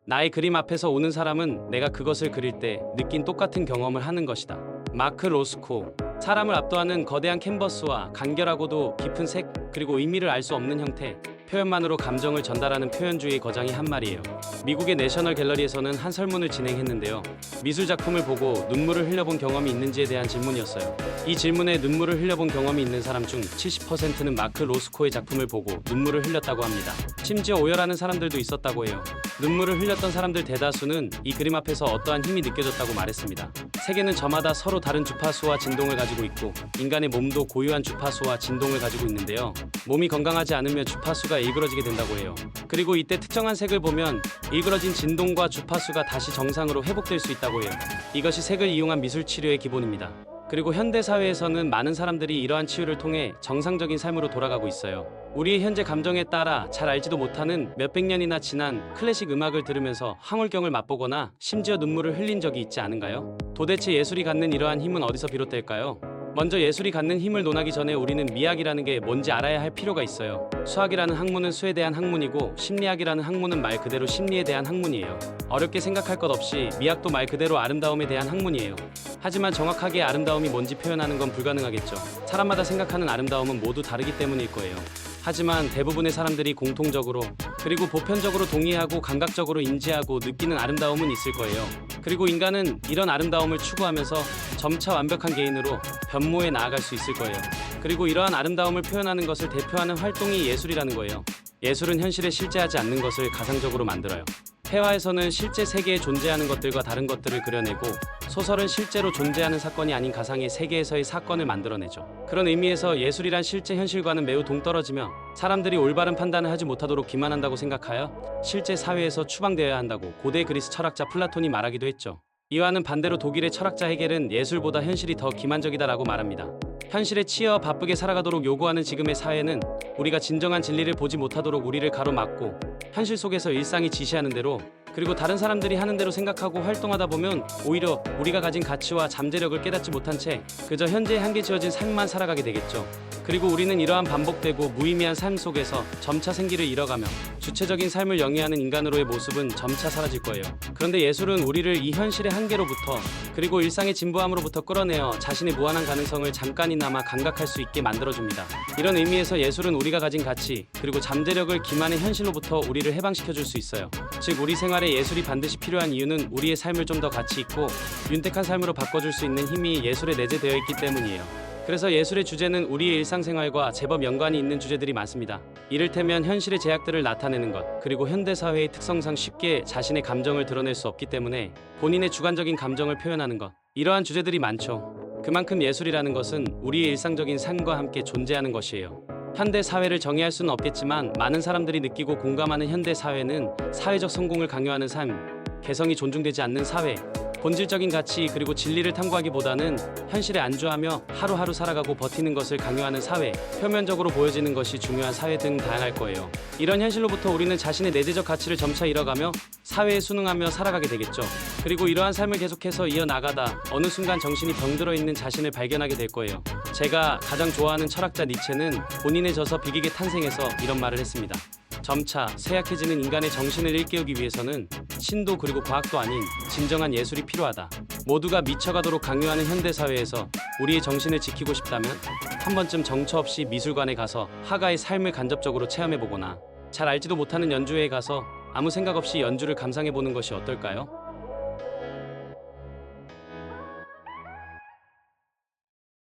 나의 그림 앞에서 오는 사람은 내가 그것을 그릴 때 느낀 똑같은 경험을 하는 것이다. 마크 로스코. 사람을 압도하는 거대한 캔버스와 간결하고도 깊은 색, 그리고 의미를 알 수 없는 형태, 표현만으로 감정을 전달하는 표현주의 거장이 한 말이에요. 미국의 내셔널 갤러리에서는 한 설문을 진행했는데요. 미술 작품을 보고 눈물을 흘려본 경험이 있는지에 대한 질문이었어요. 이 질문에 눈물을 흘려본 경험이 있는 사람 중 70%는 마크 로스코의 작품을 보고 눈물을 흘렸다고 합니다. 심지어 오열하는 사람들도 있었다고 해요. 눈물을 흘렸던 사람들 대다수는 이 그림 앞에서 어떠한 힘이 느껴졌다고 말했습니다. 세계는 저마다 서로 다른 주파수와 진동을 가지고 있고, 인간의 몸도 고유한 주파수와 진동을 가지고 있는데요. 몸이 건강하지 않으면 주파수가 일그러지게 된다고 해요. 그리고 이때 특정한 색을 보면 일그러진 진동과 주파수가 다시 정상으로 회복될 수 있다고 해요. 이것이 색을 이용한 미술 치료의 기본입니다. 그리고 현대 사회에서는 많은 사람들이 이러한 치유를 통해 정상적인 삶으로 돌아가고 있어요. 우리의 현재 감정에 따라 잘 알지도 못하는 몇백 년이나 지난 클래식 음악을 들으면서 황홀경을 맛보거나 심지어 눈물을 흘린 적이 있지 않은가요? 도대체 예술이 갖는 이러한 힘은 어디서 비롯될까요? 먼저 예술이 갖는 힘을 논하기 전에 우리는 미학이라는 게 뭔지 알아야 할 필요가 있어요. 수학이라는 학문은 수에 대한 학문이고, 심리학이라는 학문은 말 그대로 심리에 대한 학문이에요. 어렵게 생각할 것 없이 미학도 말 그대로 아름다움에 대한 학문이에요. 하지만 정확하게 아름다움이 뭔지 표현하는 건 불가능하겠죠. 사람마다 생각하는 아름다움은 모두 다르기 때문일 거예요. 하지만 대부분의 사람들이 공통적으로, 그리고 보편적으로 동의하고 감각적으로 인지하고 느끼는 아름다움은 있을 거예요. 그리고 인간은 이런 아름다움을 추구하면서 점차 완벽한 개인으로 변모해 나아갈 수 있을 거예요. 그리고 이러한 아름다움을 표현하는 것을 대표하는 활동이 예술이라는 거예요. 예술은 현실에 실제하지 않는 것을 가상적으로 만들어요. 회화에서는 실제 세계에 존재하는 것들과 다른 것들을 그려내고, 소설은 실제로 존재하는 사건이 아닌 가상의 세계에서의 사건을 만들어내죠. 그런 의미에서 예술이란 실제 현실과는 매우 동떨어지며, 사람들이 올바른 판단을 하지 못하도록 기만한다고 생각하여 실제 사회에서 추방되어야 한다고 고대 그리스 철학자 플라톤이 말하기도 했죠. 이와는 반대로 독일의 철학자 헤겔은 예술보다 현실이 더 기만적이다라고 말합니다. 현실에 치여 바쁘게 살아가도록 요구하는 지금의 사회는 우리가 진정한 진리를 보지 못하도록 우리를 가로막고, 현실 속에서 일상이 지시하는 대로, 그리고 다른 사람들이 하는 대로 생각하고 활동하다 보면 오히려 우리가 가진 가치와 잠재력을 깨닫지 못한 채 그저 현재에 한계 지어진 삶만 살아가게 되겠죠. 그리고 우리는 이러한 반복되고 무의미한 삶 속에서 점차 생기를 잃어가며 주체적인 삶을 영위하는 인간으로의 모습은 점차 사라질 거예요. 그런데 예술은 우리를 이 현실의 한계로부터, 그리고 일상의 진부함으로부터 끌어내어 자신의 무한한 가능성을 잠깐이나마 감각할 수 있게 만들어줍니다. 이런 의미에서 예술은 우리가 가진 가치, 그리고 잠재력을 기만의 현실로부터 우리를 해방시켜 줄 수 있어요. 즉, 우리 생활에 예술이 반드시 필요한 이유는 우리의 삶을 좀 더 가치 있고 윤택한 삶으로 바꿔줄 수 있는 힘이 예술에 내재되어 있기 때문이에요. 그래서 예술의 주제는 우리의 일상생활과 제법 연관이 있는 주제들이 많습니다. 이를테면 현실의 제약들을 나타내는 것, 그리고 현대사회의 특성상 쉽게 자신의 감정을 드러낼 수 없기 때문에 본인의 주관적인 감정을 표현하는 것, 이러한 주제들이 많죠. 그만큼 예술이라는 것은 우리의 일상적인 삶과 함께 존재하는 것이에요. 현대 사회를 정의할 수는 없겠지만, 많은 사람들이 느끼고 공감하는 현대 사회는 사회적 성공을 강요하는 삶, 개성이 존중되지 않는 사회, 본질적인 가치 그리고 진리를 탐구하기보다는 현실에 안주하며 하루하루 살아가고 버티는 것을 강요하는 사회, 표면적으로 보여지는 것이 중요한 사회 등 다양할 거예요. 이런 현실로부터 우리는 자신의 내재적 가치를 점차 잃어가며 사회에 순응하며 살아가게 되겠죠. 그리고 이러한 삶을 계속해서 이어나가다 어느 순간 정신이 병들어 있는 자신을 발견하게 될 거예요. 제가 가장 좋아하는 철학자 니체는 본인의 저서 비극의 탄생에서 이런 말을 했습니다. 점차 쇠약해지는 인간의 정신을 일깨우기 위해서는 신도 그리고 과학도 아닌 진정한 예술이 필요하다. 모두가 미쳐가도록 강요하는 현대사회에서 우리의 정신을 지키고 싶다면 한 번쯤 정처 없이 미술관에 가서 화가의 삶을 간접적으로 체험해보거나, 잘 알지도 못하는 연주회에 가서 아무 생각 없이 연주를 감상해보는 것이 어떨까요?